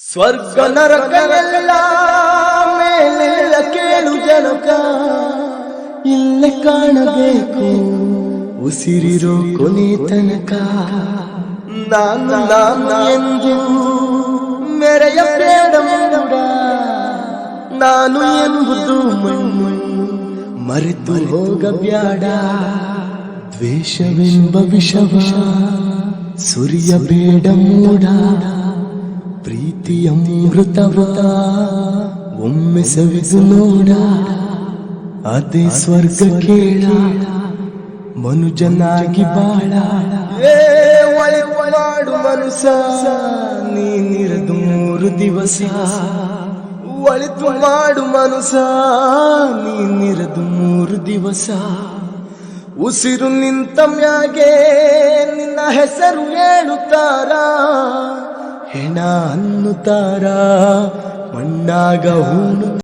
ಸ್ವರ್ಗ ನರಕವೆಲ್ಲ ಮೇಲೆಲ್ಲ ಕೇಳು ಜನಕ, ಇಲ್ಲೇ ಕಾಣಬೇಕು ಉಸಿರಿರೋ ಕೊನೆ ತನಕ. ನಾನು ಎಂದು ಮೆರೆಯಬೇಡ ಮೂಡ, ನಾನು ಎಂಬುದು ಮಣ್ಣು ಮರೆತು ಹೋಗಬ್ಯಾಡ. ದ್ವೇಷವೆಂಬ ವಿಷವ ಸುರಿಯಬೇಡ ಮೂಡ, ಪ್ರೀತಿಯ ಅಮೃತವೃತ ಒಮ್ಮೆ ಸವಿದು ನೋಡ. ಅದೇ ಸ್ವರ್ಗ ಕೇಳ ಮನುಜನಾಗಿ ಬಾಳ. ಒಳಿತು ಮನುಷ್ಯ ನೀನಿರದು 3 ದಿವಸ, ಒಳಿತು ಮಾಡು ಮನುಷ್ಯ ನೀನಿರದು 3 ದಿವಸ. ಉಸಿರು ನಿಂತ ಮ್ಯಾಗೆ ನಿನ್ನ ಹೆಸರು ಹೇಳುತ್ತಾರ, ಹೆಣ ಅನ್ನುತ್ತಾರ, ಮಣ್ಣಾಗ ಹೂಣು